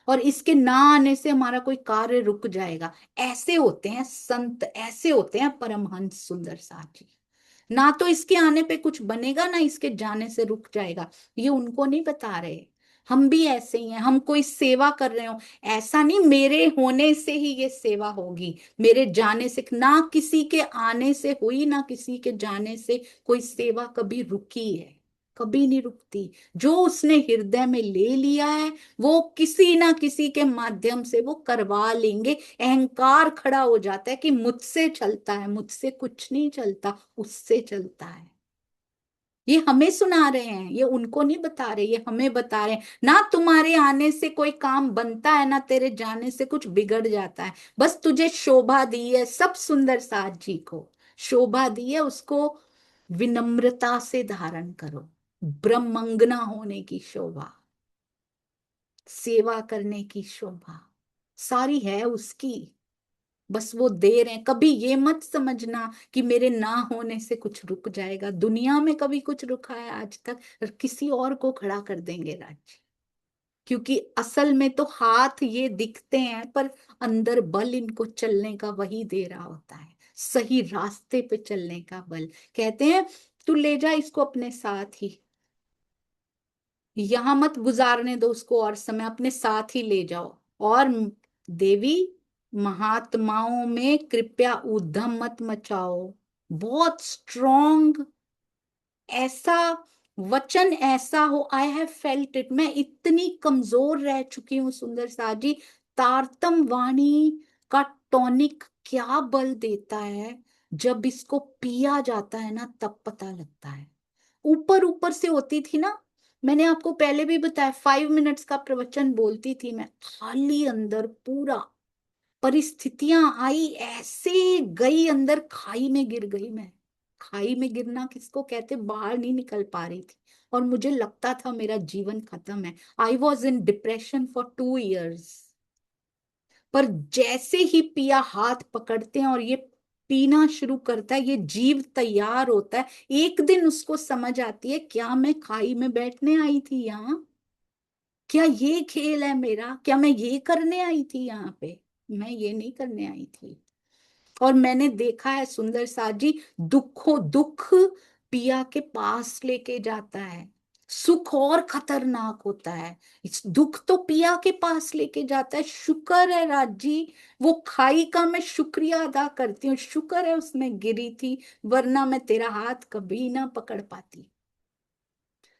और इसके ना आने से हमारा कोई कार्य रुक जाएगा। ऐसे होते हैं संत, ऐसे होते हैं परमहंस सुंदर साथ जी। ना तो इसके आने पे कुछ बनेगा, ना इसके जाने से रुक जाएगा। ये उनको नहीं बता रहे, हम भी ऐसे ही हैं। हम कोई सेवा कर रहे हो, ऐसा नहीं मेरे होने से ही ये सेवा होगी, मेरे जाने से ना, किसी के आने से हुई ना किसी के जाने से कोई सेवा कभी रुकी है, कभी नहीं रुकती। जो उसने हृदय में ले लिया है, वो किसी ना किसी के माध्यम से वो करवा लेंगे। अहंकार खड़ा हो जाता है कि मुझसे चलता है, मुझसे कुछ नहीं चलता, उससे चलता है। ये हमें सुना रहे हैं, ये उनको नहीं बता रहे, ये हमें बता रहे हैं। ना तुम्हारे आने से कोई काम बनता है, ना तेरे जाने से कुछ बिगड़ जाता है। बस तुझे शोभा दी है, सब सुंदर साथ जी को शोभा दी है, उसको विनम्रता से धारण करो। ब्रह्मंगना होने की शोभा, सेवा करने की शोभा सारी है उसकी। बस वो दे रहे हैं। कभी ये मत समझना कि मेरे ना होने से कुछ रुक जाएगा, दुनिया में कभी कुछ रुका है आज तक, और किसी और को खड़ा कर देंगे राज्य। क्योंकि असल में तो हाथ ये दिखते हैं, पर अंदर बल इनको चलने का वही दे रहा होता है, सही रास्ते पे चलने का बल। कहते हैं तू ले जा इसको अपने साथ ही, यहां मत गुजारने दो उसको, और समय अपने साथ ही ले जाओ। और देवी, महात्माओं में कृपया उद्यम मत मचाओ, बहुत स्ट्रोंग ऐसा वचन ऐसा हो। आई हैव फेल्ट इट, मैं इतनी कमजोर रह चुकी हूँ सुंदर सा जी। तारतम वाणी का टॉनिक क्या बल देता है, जब इसको पिया जाता है ना तब पता लगता है। ऊपर ऊपर से होती थी ना, मैंने आपको पहले भी बताया, 5 मिनट्स का प्रवचन बोलती थी मैं, खाली अंदर पूरा, परिस्थितियां आई ऐसे, गई अंदर खाई में गिर गई मैं। खाई में गिरना किसको कहते, बाहर नहीं निकल पा रही थी, और मुझे लगता था मेरा जीवन खत्म है। I was in depression for 2 years। पर जैसे ही पिया हाथ पकड़ते हैं और ये पीना शुरू करता है, ये जीव तैयार होता है। एक दिन उसको समझ आती है, क्या मैं खाई में बैठने आई थी यहाँ? क्या ये खेल है मेरा? क्या मैं ये करने आई थी यहाँ पे? मैं ये नहीं करने आई थी। और मैंने देखा है सुंदर साथ जी, दुखों दुख पिया के पास लेके जाता है। सुख और खतरनाक होता है। इस दुख तो पिया के पास लेके जाता है। शुक्र है राज जी, वो खाई का मैं शुक्रिया अदा करती हूँ, शुक्र है उसमें गिरी थी, वरना मैं तेरा हाथ कभी ना पकड़ पाती।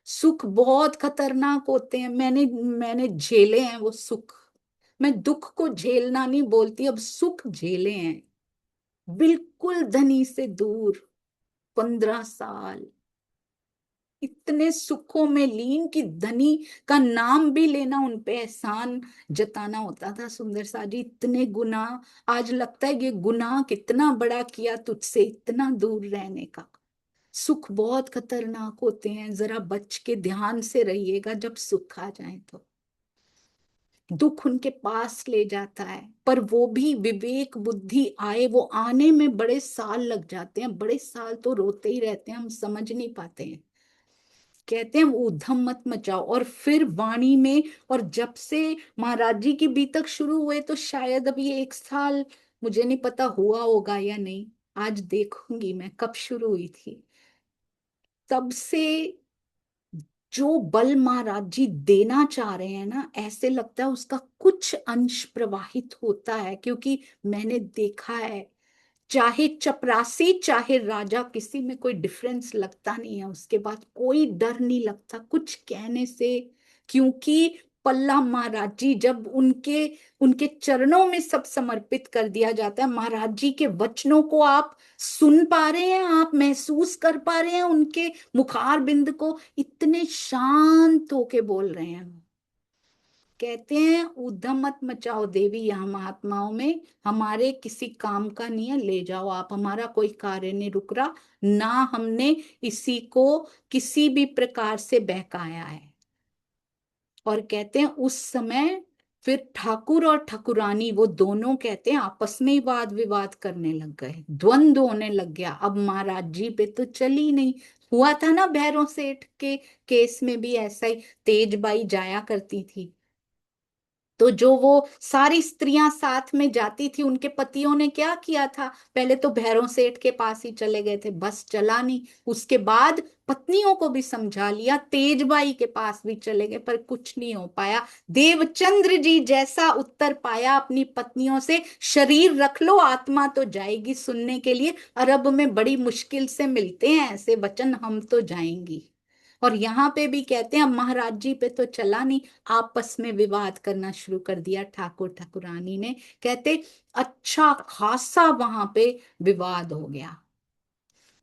सुख बहुत खतरनाक होते हैं, मैंने मैंने झेले हैं वो सुख। मैं दुख को झेलना नहीं बोलती, अब सुख झेले हैं। बिल्कुल धनी से दूर 15 साल इतने सुखों में लीन कि धनी का नाम भी लेना उन पे एहसान जताना होता था। सुंदर सा जी, इतने गुनाह, आज लगता है ये गुनाह कितना बड़ा किया तुझसे इतना दूर रहने का। सुख बहुत खतरनाक होते हैं, जरा बच के ध्यान से रहिएगा जब सुख आ जाए तो। दुख उनके पास ले जाता है, पर वो भी विवेक बुद्धि आए, वो आने में बड़े साल लग जाते हैं। बड़े साल तो रोते ही रहते हैं, हम समझ नहीं पाते हैं। कहते हैं ऊधम मत मचाओ, और फिर वाणी में, और जब से महाराज जी की बीतक शुरू हुए तो शायद अभी 1 साल, मुझे नहीं पता हुआ होगा या नहीं, आज देखूंगी मैं कब शुरू हुई थी। तब से जो बल महाराज जी देना चाह रहे हैं ना, ऐसे लगता है उसका कुछ अंश प्रवाहित होता है, क्योंकि मैंने देखा है, चाहे चपरासी चाहे राजा, किसी में कोई डिफरेंस लगता नहीं है। उसके बाद कोई डर नहीं लगता कुछ कहने से, क्योंकि पल्ला महाराज जी जब उनके उनके चरणों में सब समर्पित कर दिया जाता है। महाराज जी के वचनों को आप सुन पा रहे हैं, आप महसूस कर पा रहे हैं उनके मुखार बिंद को, इतने शांत होके बोल रहे हैं। कहते हैं उद्यम मत मचाओ देवी, यहाँ महात्माओं में हमारे किसी काम का नहीं है, ले जाओ आप, हमारा कोई कार्य नहीं रुक रहा, ना हमने इसी को किसी भी प्रकार से बहकाया है। और कहते हैं उस समय फिर ठाकुर और ठाकुरानी वो दोनों कहते हैं आपस में ही वाद विवाद करने लग गए, द्वंद्व होने लग गया। अब महाराज जी पे तो चली नहीं। हुआ था ना भैरव सेठ के केस में भी ऐसा ही, तेजबाई जाया करती थी, तो जो वो सारी स्त्रियां साथ में जाती थी, उनके पतियों ने क्या किया था, पहले तो भैरव सेठ के पास ही चले गए थे, बस चला नहीं। उसके बाद पत्नियों को भी समझा लिया, तेजबाई के पास भी चले गए, पर कुछ नहीं हो पाया। देवचंद्र जी जैसा उत्तर पाया अपनी पत्नियों से, शरीर रख लो आत्मा तो जाएगी सुनने के लिए, अरब में बड़ी मुश्किल से मिलते हैं ऐसे वचन, हम तो जाएंगी। और यहाँ पे भी कहते हैं महाराज जी पे तो चला नहीं, आपस में विवाद करना शुरू कर दिया ठाकुर ठाकुरानी ने। कहते अच्छा खासा वहां पे विवाद हो गया,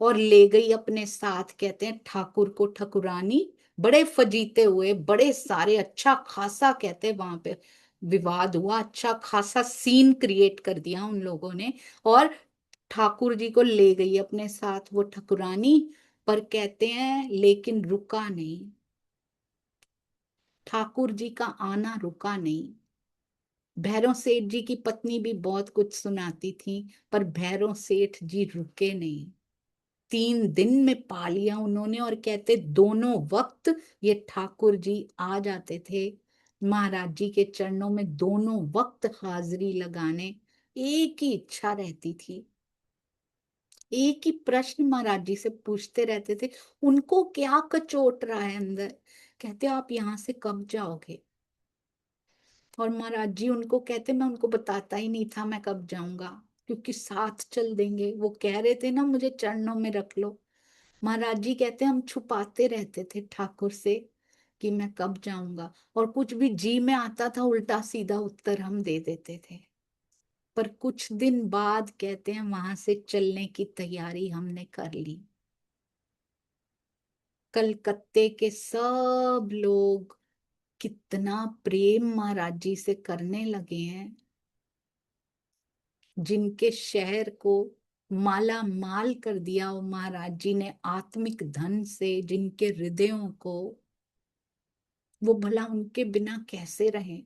और ले गई अपने साथ, कहते हैं ठाकुर को ठाकुरानी, बड़े फजीते हुए बड़े सारे, अच्छा खासा कहते हैं वहां पे विवाद हुआ, अच्छा खासा सीन क्रिएट कर दिया उन लोगों ने। और ठाकुर जी को ले गई अपने साथ वो ठाकुरानी, पर कहते हैं लेकिन रुका नहीं, ठाकुर जी का आना रुका नहीं। भैरव सेठ जी की पत्नी भी बहुत कुछ सुनाती थी, पर भैरव सेठ जी रुके नहीं। 3 दिन में पा लिया उन्होंने, और कहते दोनों वक्त ये ठाकुर जी आ जाते थे महाराज जी के चरणों में, दोनों वक्त हाजिरी लगाने। एक ही इच्छा रहती थी, एक ही प्रश्न महाराज जी से पूछते रहते थे, उनको क्या कचोट रहा है अंदर। कहते आप यहाँ से कब जाओगे? और महाराज जी उनको कहते, मैं उनको बताता ही नहीं था मैं कब जाऊंगा, क्योंकि साथ चल देंगे, वो कह रहे थे ना मुझे चरणों में रख लो। महाराज जी कहते हम छुपाते रहते थे ठाकुर से कि मैं कब जाऊंगा, और कुछ भी जी में आता था उल्टा सीधा उत्तर हम दे देते थे। पर कुछ दिन बाद कहते हैं वहां से चलने की तैयारी हमने कर ली। कलकत्ते के सब लोग कितना प्रेम महाराज जी से करने लगे हैं, जिनके शहर को माला माल कर दिया वो महाराज जी ने आत्मिक धन से, जिनके हृदयों को, वो भला उनके बिना कैसे रहे।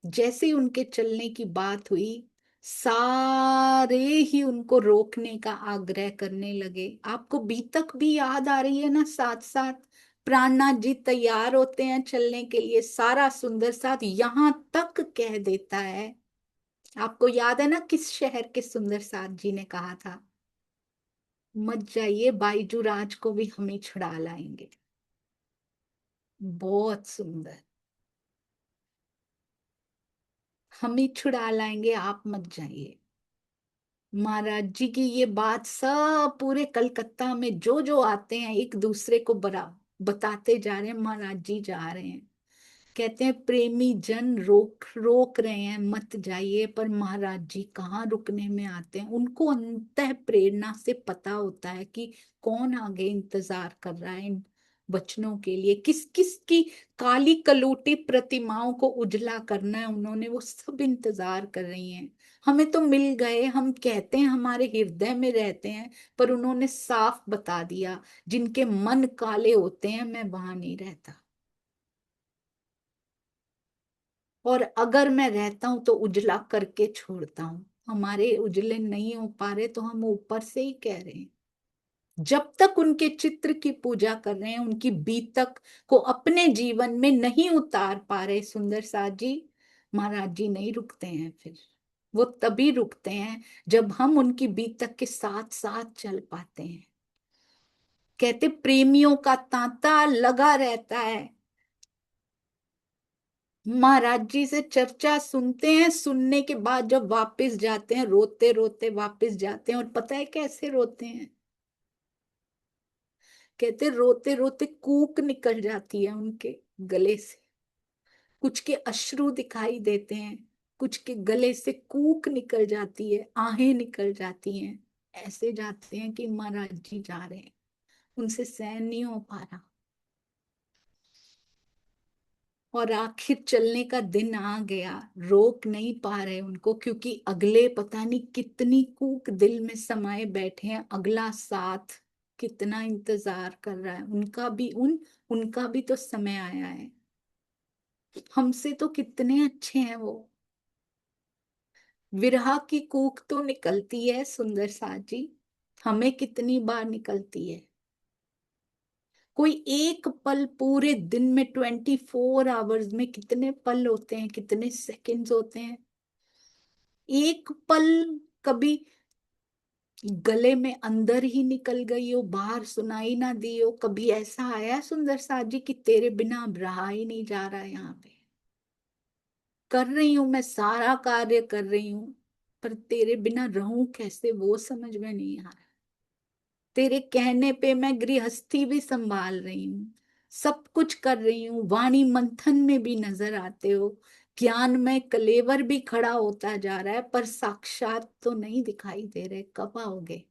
जैसे ही उनके चलने की बात हुई, सारे ही उनको रोकने का आग्रह करने लगे। आपको बीतक भी याद आ रही है ना साथ साथ? प्राणनाथ जी तैयार होते हैं चलने के लिए, सारा सुंदर साथ यहां तक कह देता है। आपको याद है ना किस शहर के सुंदर साथ जी ने कहा था, मत जाइए, बाईजू राज को भी हम ही छुड़ा लाएंगे। बहुत सुंदर, हम ही छुड़ा लाएंगे, आप मत जाइए। महाराज जी की ये बात सब पूरे कलकत्ता में जो जो आते हैं एक दूसरे को बरा बताते जा रहे हैं, महाराज जी जा रहे हैं। कहते हैं प्रेमी जन रोक रोक रहे हैं मत जाइए, पर महाराज जी कहाँ रुकने में आते हैं। उनको अंतः प्रेरणा से पता होता है कि कौन आगे इंतजार कर रहा है इन बचनों के लिए, किस किस की काली कलूटी प्रतिमाओं को उजला करना है उन्होंने, वो सब इंतजार कर रही हैं। हमें तो मिल गए, हम कहते हैं हमारे हृदय में रहते हैं, पर उन्होंने साफ बता दिया जिनके मन काले होते हैं मैं वहां नहीं रहता, और अगर मैं रहता हूं तो उजला करके छोड़ता हूं। हमारे उजले नहीं हो पा रहे तो हम ऊपर से ही कह रहे हैं। जब तक उनके चित्र की पूजा कर रहे हैं, उनकी बीतक को अपने जीवन में नहीं उतार पा रहे सुंदर साथ जी, महाराज जी नहीं रुकते हैं। फिर वो तभी रुकते हैं जब हम उनकी बीतक के साथ साथ चल पाते हैं। कहते प्रेमियों का तांता लगा रहता है। महाराज जी से चर्चा सुनते हैं, सुनने के बाद जब वापस जाते हैं रोते रोते वापस जाते हैं, और पता है कैसे रोते हैं? कहते रोते रोते कूक निकल जाती है उनके गले से, कुछ के अश्रु दिखाई देते हैं, कुछ के गले से कूक निकल जाती है, आहें निकल जाती हैं। ऐसे जाते हैं कि महाराज जी जा रहे हैं, उनसे सहन नहीं हो पा रहा, और आखिर चलने का दिन आ गया। रोक नहीं पा रहे उनको, क्योंकि अगले पता नहीं कितनी कूक दिल में समाये बैठे हैं, अगला साथ कितना इंतजार कर रहा है उनका भी। उनका भी तो समय आया है। हमसे तो कितने अच्छे हैं वो। विरह की कूक तो निकलती है सुंदर साथ जी, हमें कितनी बार निकलती है। कोई एक पल पूरे दिन में 24 आवर्स में कितने पल होते हैं, कितने सेकंड्स होते हैं। एक पल कभी गले में अंदर ही निकल गई हो, बाहर सुनाई ना दी हो। कभी ऐसा आया सुंदर साथ जी कि तेरे बिना अब रहा ही नहीं जा रहा है, यहाँ पे कर रही हूं मैं सारा कार्य कर रही हूं, पर तेरे बिना रहूं कैसे वो समझ में नहीं आ रहा। तेरे कहने पे मैं गृहस्थी भी संभाल रही हूँ, सब कुछ कर रही हूँ, वाणी मंथन में भी नजर आते हो, ज्ञान में कलेवर भी खड़ा होता जा रहा है, पर साक्षात तो नहीं दिखाई दे रहे, कब आओगे?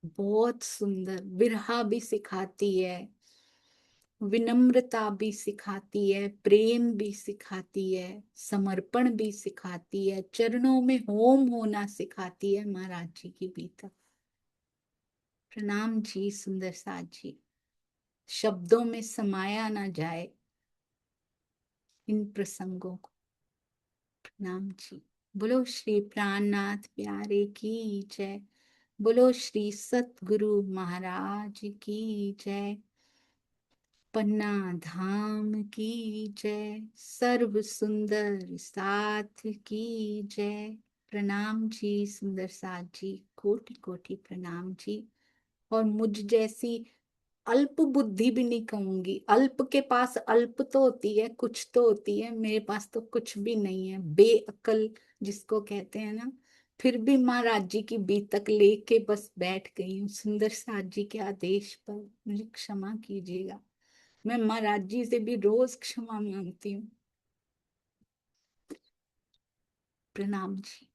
बहुत सुंदर विरहा भी सिखाती है, विनम्रता भी सिखाती है, प्रेम भी सिखाती है, समर्पण भी सिखाती है, चरणों में होम होना सिखाती है महाराज जी की बीतक। प्रणाम जी सुंदर साथ जी, शब्दों में समाया ना जाए इन प्रसंगों को। प्रणाम जी। बोलो श्री प्राणनाथ प्यारे की जय, बोलो श्री सतगुरु महाराज की जय, पन्ना धाम की जय, सर्व सुंदर साथ की जय। प्रणाम जी सुंदर साथ जी, कोटि कोटि प्रणाम जी। और मुझ जैसी अल्प बुद्धि भी नहीं कहूंगी, अल्प के पास अल्प तो होती है, कुछ तो होती है, मेरे पास तो कुछ भी नहीं है, बेअकल जिसको कहते हैं ना। फिर भी महाराज जी की बीतक लेके बस बैठ गई हूँ सुंदर साथ जी के आदेश पर, मुझे क्षमा कीजिएगा। मैं महाराज जी से भी रोज क्षमा मांगती हूँ। प्रणाम जी।